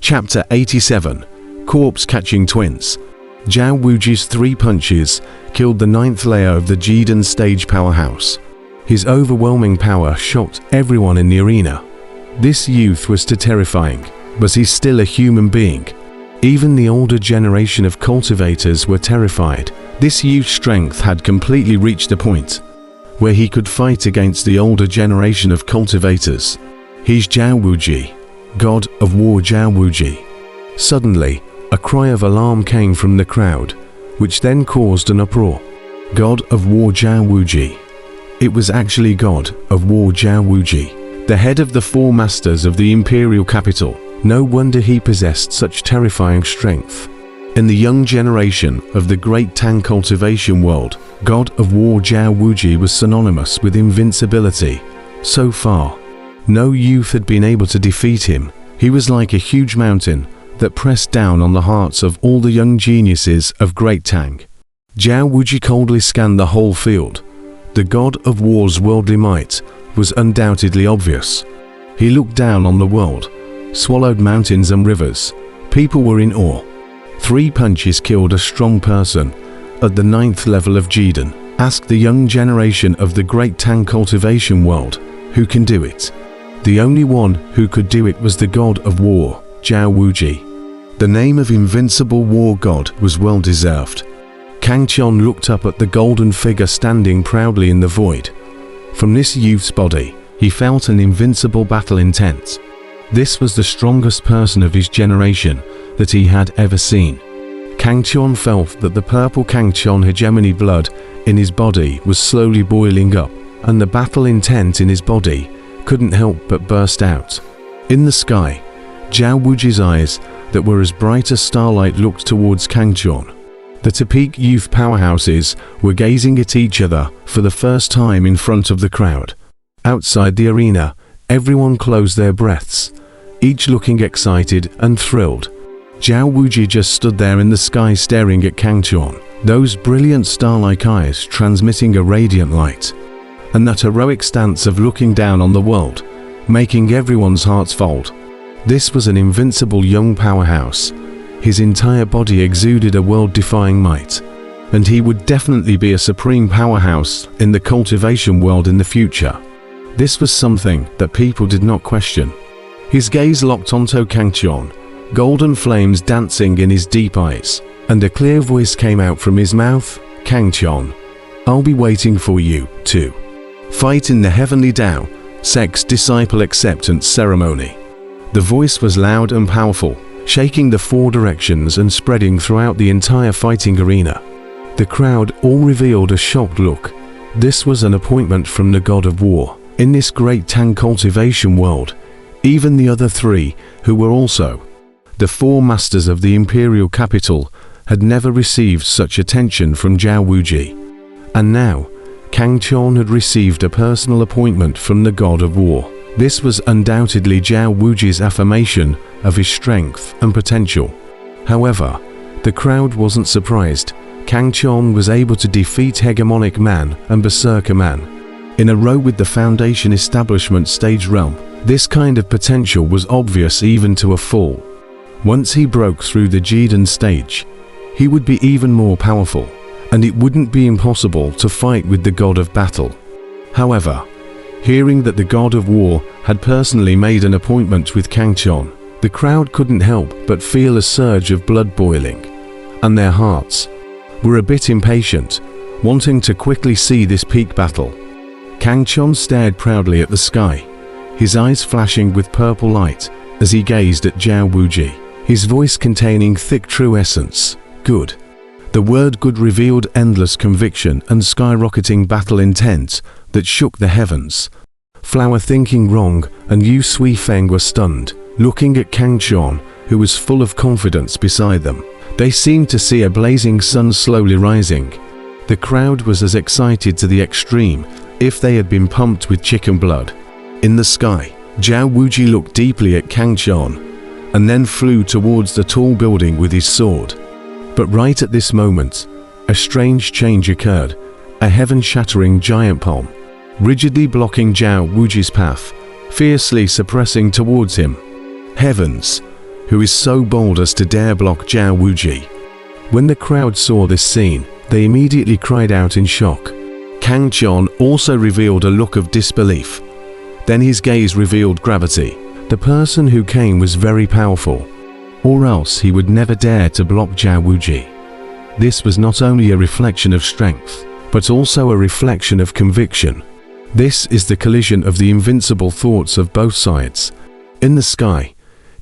Chapter 87. Corpse-catching twins. Zhao Wuji's 3 punches killed the 9th layer of the Jidan stage powerhouse. His overwhelming power shocked everyone in the arena. This youth was too terrifying, but he's still a human being. Even the older generation of cultivators were terrified. This youth's strength had completely reached a point where he could fight against the older generation of cultivators. He's Zhao Wuji, God of War Zhao Wuji. Suddenly, a cry of alarm came from the crowd, which then caused an uproar. God of War Zhao Wuji. It was actually God of War Zhao Wuji, the head of the 4 masters of the imperial capital. No wonder he possessed such terrifying strength. In the young generation of the great Tang cultivation world, God of War Zhao Wuji was synonymous with invincibility. So far, no youth had been able to defeat him. He was like a huge mountain that pressed down on the hearts of all the young geniuses of Great Tang. Zhao Wuji coldly scanned the whole field. The God of War's worldly might was undoubtedly obvious. He looked down on the world, swallowed mountains and rivers. People were in awe. 3 punches killed a strong person at the 9th level of Jidan. Ask the young generation of the Great Tang cultivation world, who can do it? The only one who could do it was the God of War, Zhao Wuji. The name of invincible war god was well deserved. Kang Qian looked up at the golden figure standing proudly in the void. From this youth's body, he felt an invincible battle intent. This was the strongest person of his generation that he had ever seen. Kang Qian felt that the purple Kang Qian hegemony blood in his body was slowly boiling up, and the battle intent in his body couldn't help but burst out. In the sky, Zhao Wuji's eyes that were as bright as starlight looked towards Kang Qian. The Tepic youth powerhouses were gazing at each other for the first time in front of the crowd. Outside the arena, everyone closed their breaths, each looking excited and thrilled. Zhao Wuji just stood there in the sky staring at Kang Qian, those brilliant star-like eyes transmitting a radiant light, and that heroic stance of looking down on the world, making everyone's hearts fold. This was an invincible young powerhouse. His entire body exuded a world-defying might, and he would definitely be a supreme powerhouse in the cultivation world in the future. This was something that people did not question. His gaze locked onto Kang Qian, golden flames dancing in his deep eyes, and a clear voice came out from his mouth. Kang Qian, I'll be waiting for you, too. Fight in the Heavenly Tao, Sect's Disciple Acceptance Ceremony. The voice was loud and powerful, shaking the 4 directions and spreading throughout the entire fighting arena. The crowd all revealed a shocked look. This was an appointment from the God of War. In this great Tang cultivation world, even the other 3, who were also the 4 masters of the imperial capital, had never received such attention from Zhao Wuji. And now, Kang Qian had received a personal appointment from the God of War. This was undoubtedly Zhao Wuji's affirmation of his strength and potential. However, the crowd wasn't surprised. Kang Qian was able to defeat Hegemonic Man and Berserker Man in a row with the Foundation Establishment stage realm. This kind of potential was obvious even to a fool. Once he broke through the Jidan stage, he would be even more powerful, and it wouldn't be impossible to fight with the God of Battle. However, hearing that the God of War had personally made an appointment with Kang Qian, the crowd couldn't help but feel a surge of blood boiling, and their hearts were a bit impatient, wanting to quickly see this peak battle. Kang Qian stared proudly at the sky, his eyes flashing with purple light as he gazed at Zhao Wuji, his voice containing thick true essence. Good. The word good revealed endless conviction and skyrocketing battle intent that shook the heavens. Flower thinking wrong and Yu Sui Feng were stunned, looking at Kang Qian, who was full of confidence beside them. They seemed to see a blazing sun slowly rising. The crowd was as excited to the extreme if they had been pumped with chicken blood. In the sky, Zhao Wuji looked deeply at Kang Qian and then flew towards the tall building with his sword. But right at this moment, a strange change occurred. A heaven-shattering giant palm, rigidly blocking Zhao Wuji's path, fiercely suppressing towards him. Heavens! who is so bold as to dare block Zhao Wuji. When the crowd saw this scene, they immediately cried out in shock. Kang Chon also revealed a look of disbelief. Then his gaze revealed gravity. The person who came was very powerful, or else he would never dare to block Zhao Wuji. This was not only a reflection of strength, but also a reflection of conviction. This is the collision of the invincible thoughts of both sides. In the sky,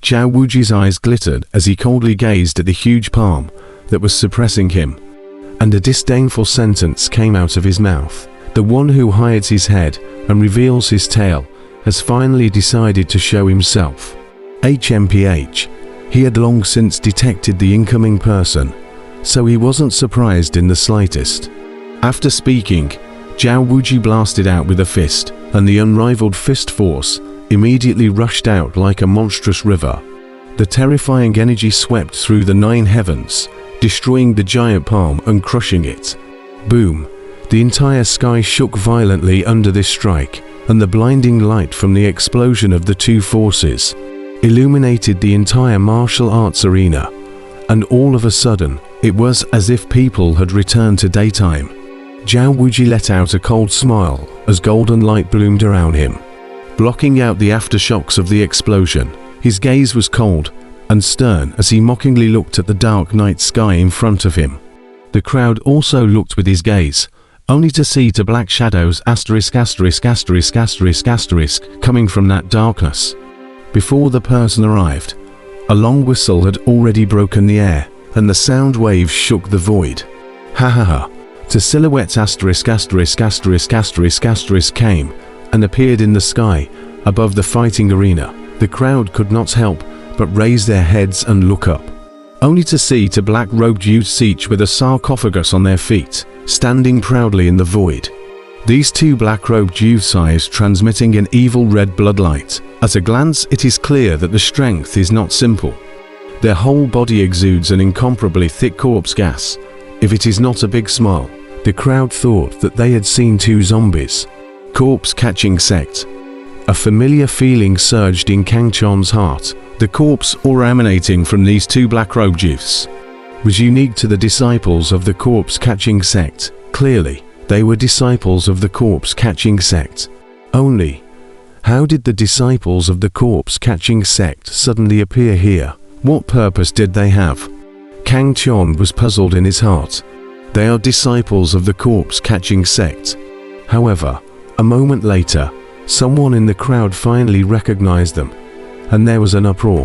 Zhao Wuji's eyes glittered as he coldly gazed at the huge palm that was suppressing him, and a disdainful sentence came out of his mouth. The one who hides his head and reveals his tail has finally decided to show himself. HMPH. He had long since detected the incoming person, so he wasn't surprised in the slightest. After speaking, Zhao Wuji blasted out with a fist, and the unrivaled fist force immediately rushed out like a monstrous river. The terrifying energy swept through the 9 heavens, destroying the giant palm and crushing it. Boom! The entire sky shook violently under this strike, and the blinding light from the explosion of the 2 forces illuminated the entire martial arts arena, and all of a sudden, it was as if people had returned to daytime. Zhao Wuji let out a cold smile as golden light bloomed around him, blocking out the aftershocks of the explosion. His gaze was cold and stern as he mockingly looked at the dark night sky in front of him. The crowd also looked with his gaze, only to see 2 black shadows ****** coming from that darkness. Before the person arrived, a long whistle had already broken the air, and the sound waves shook the void. Ha ha ha! 2 silhouettes ***** came and appeared in the sky above the fighting arena. The crowd could not help but raise their heads and look up, only to see 2 black-robed youths each with a sarcophagus on their feet, standing proudly in the void. These 2 black-robed youths' eyes transmitting an evil red bloodlight. At a glance, it is clear that the strength is not simple. Their whole body exudes an incomparably thick corpse gas. If it is not a big smile, the crowd thought that they had seen 2 zombies. Corpse-catching sect. A familiar feeling surged in Kang Chon's heart. The corpse aura emanating from these 2 black-robed youths was unique to the disciples of the corpse-catching sect. Clearly, they were disciples of the corpse-catching sect. Only, how did the disciples of the corpse-catching sect suddenly appear here? What purpose did they have? Kang Chon was puzzled in his heart. They are disciples of the corpse-catching sect. However, a moment later, someone in the crowd finally recognized them, and there was an uproar.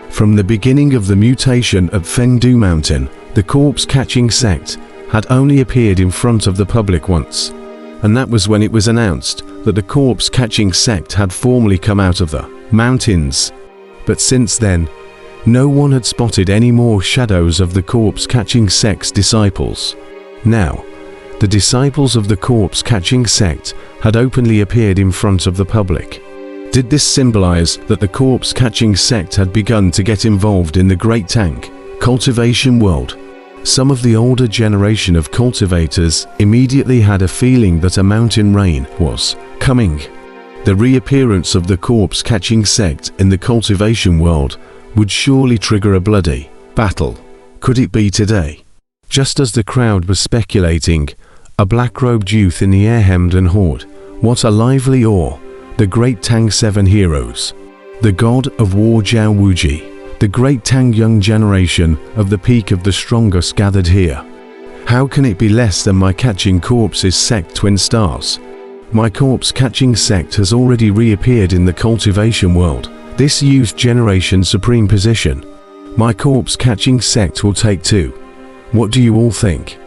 From the beginning of the mutation at Fengdu Mountain, the corpse-catching sect had only appeared in front of the public once, and that was when it was announced that the corpse-catching sect had formally come out of the mountains. But since then, no one had spotted any more shadows of the corpse-catching sect's disciples. Now, the disciples of the corpse-catching sect had openly appeared in front of the public. Did this symbolize that the corpse-catching sect had begun to get involved in the Great Tank cultivation world? Some of the older generation of cultivators immediately had a feeling that a mountain rain was coming. The reappearance of the corpse-catching sect in the cultivation world would surely trigger a bloody battle. Could it be today? Just as the crowd was speculating, a black-robed youth in the air hemmed and hawed. What a lively awe! The Great Tang 7 heroes. The god of war Zhao Wuji. The Great Tang young generation of the peak of the strongest gathered here. How can it be less than my catching corpses sect twin stars? My corpse-catching sect has already reappeared in the cultivation world. This youth generation supreme position. My corpse-catching sect will take 2. What do you all think?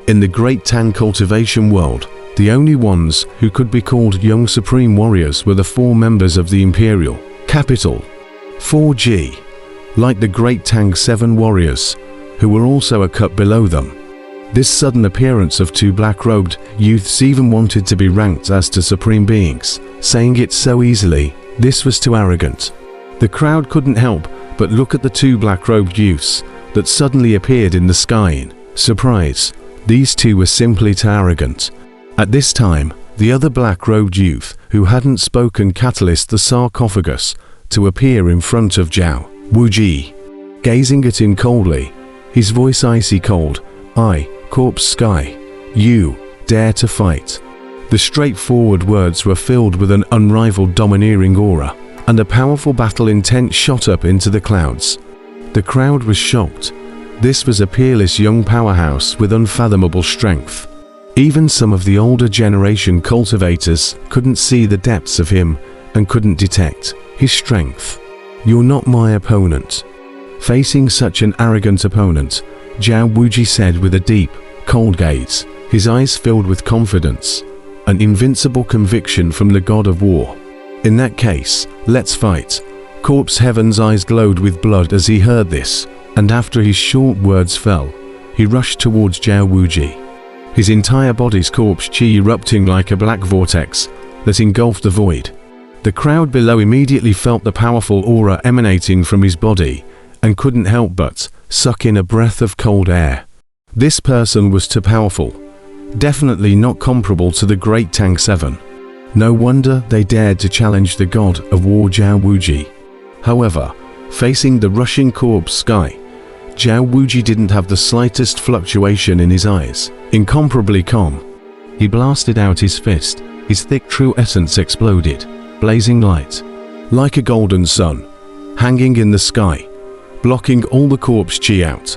In the Great Tang cultivation world, the only ones who could be called young supreme warriors were the 4 members of the Imperial Capital 4G, like the Great Tang 7 warriors, who were also a cut below them. This sudden appearance of 2 black-robed youths even wanted to be ranked as to supreme beings, saying it so easily. This was too arrogant. The crowd couldn't help but look at the 2 black-robed youths that suddenly appeared in the sky in surprise. These 2 were simply too arrogant. At this time, the other black-robed youth who hadn't spoken catalyzed the sarcophagus to appear in front of Zhao Wuji. gazing at him coldly, his voice icy cold. "I, Corpse Sky, you dare to fight?" The straightforward words were filled with an unrivaled domineering aura, and a powerful battle intent shot up into the clouds. The crowd was shocked. This was a peerless young powerhouse with unfathomable strength. Even some of the older generation cultivators couldn't see the depths of him and couldn't detect his strength. "You're not my opponent." Facing such an arrogant opponent, Zhao Wuji said with a deep, cold gaze, his eyes filled with confidence, an invincible conviction from the god of war. "In that case, let's fight." Corpse Heaven's eyes glowed with blood as he heard this, and after his short words fell, he rushed towards Zhao Wuji, his entire body's corpse chi erupting like a black vortex that engulfed the void. The crowd below immediately felt the powerful aura emanating from his body and couldn't help but suck in a breath of cold air. This person was too powerful, definitely not comparable to the great Tang 7. No wonder they dared to challenge the god of war Zhao Wuji. However, facing the rushing Corpse Sky, Zhao Wuji didn't have the slightest fluctuation in his eyes, incomparably calm. He blasted out his fist, his thick true essence exploded, blazing light, like a golden sun, hanging in the sky, blocking all the corpse chi out.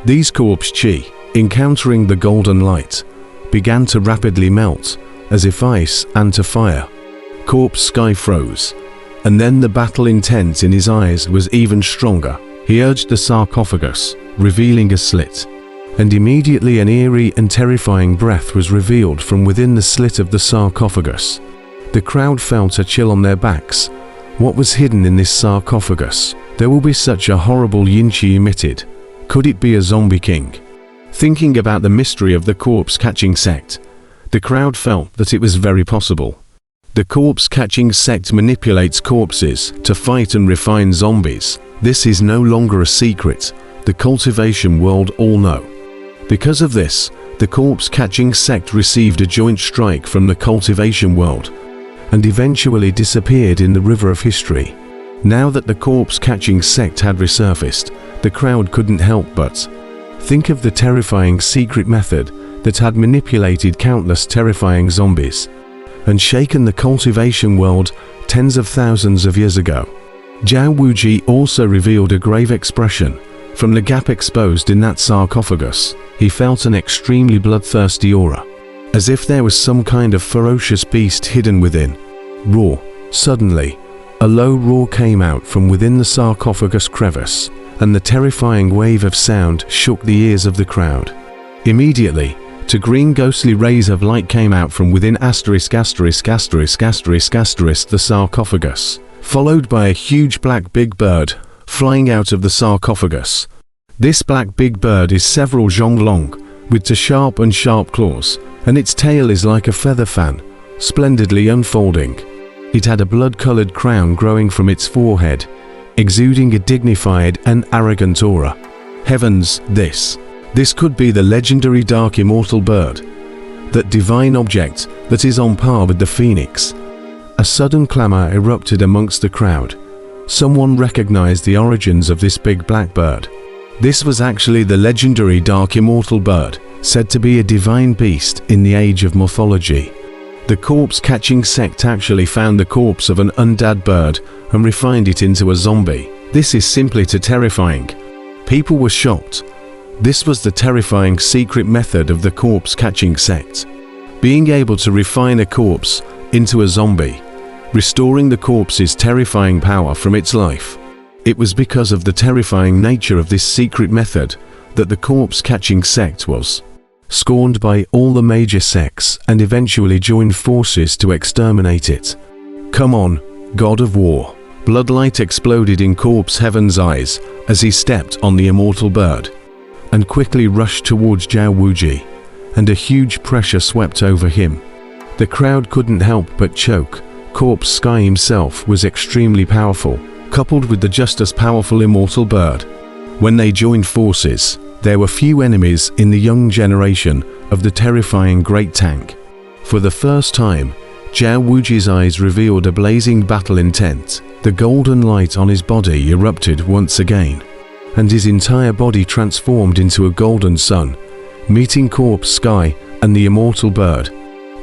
These corpse chi, encountering the golden light, began to rapidly melt, as if ice and to fire. Corpse Sky froze, and then the battle intent in his eyes was even stronger. He urged the sarcophagus, revealing a slit, and immediately an eerie and terrifying breath was revealed from within the slit of the sarcophagus. The crowd felt a chill on their backs. What was hidden in this sarcophagus? There will be such a horrible yin-chi emitted. Could it be a zombie king? Thinking about the mystery of the corpse-catching sect, the crowd felt that it was very possible. The corpse-catching sect manipulates corpses to fight and refine zombies. This is no longer a secret. The cultivation world all know. Because of this, the corpse-catching sect received a joint strike from the cultivation world and eventually disappeared in the river of history. Now that the corpse-catching sect had resurfaced, the crowd couldn't help but think of the terrifying secret method that had manipulated countless terrifying zombies and shaken the cultivation world tens of thousands of years ago. Zhao Wuji also revealed a grave expression. From the gap exposed in that sarcophagus, he felt an extremely bloodthirsty aura, as if there was some kind of ferocious beast hidden within. Roar. Suddenly, a low roar came out from within the sarcophagus crevice, and the terrifying wave of sound shook the ears of the crowd. Immediately, two green ghostly rays of light came out from within the sarcophagus, followed by a huge black big bird flying out of the sarcophagus. This black big bird is several zhong long, with two sharp claws, and its tail is like a feather fan, splendidly unfolding. It had a blood-colored crown growing from its forehead, exuding a dignified and arrogant aura. Heavens, this could be the legendary dark immortal bird, that divine object that is on par with the phoenix. A sudden clamor erupted amongst the crowd. Someone recognized the origins of this big black bird. This was actually the legendary dark immortal bird, said to be a divine beast in the age of mythology. The corpse-catching sect actually found the corpse of an undead bird and refined it into a zombie. This is simply too terrifying. People were shocked. This was the terrifying secret method of the corpse-catching sect. Being able to refine a corpse into a zombie, restoring the corpse's terrifying power from its life. It was because of the terrifying nature of this secret method that the corpse-catching sect was scorned by all the major sects and eventually joined forces to exterminate it. Come on, God of War. Bloodlight exploded in Corpse Heaven's eyes as he stepped on the immortal bird and quickly rushed towards Zhao Wuji, and a huge pressure swept over him. The crowd couldn't help but choke. Corpse Sky himself was extremely powerful, coupled with the just as powerful immortal bird. When they joined forces, there were few enemies in the young generation of the terrifying Great Tank. For the first time, Zhao Wuji's eyes revealed a blazing battle intent. The golden light on his body erupted once again. and his entire body transformed into a golden sun, meeting Corpse Sky and the immortal bird.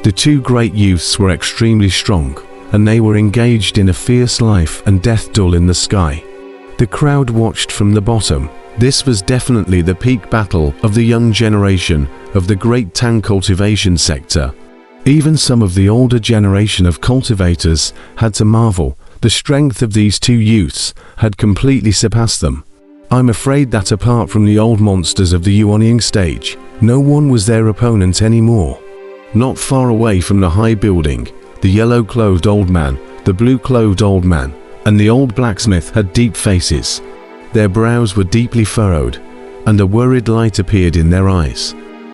The two great youths were extremely strong, and they were engaged in a fierce life and death duel in the sky. The crowd watched from the bottom. This was definitely the peak battle of the young generation of the great tang cultivation sector. Even some of the older generation of cultivators had to marvel. The strength of these two youths had completely surpassed them. I'm afraid that apart from the old monsters of the Yuanying stage, no one was their opponent anymore. Not far away from the high building, the yellow-clothed old man, the blue-clothed old man, and the old blacksmith had deep faces. Their brows were deeply furrowed, and a worried light appeared in their eyes.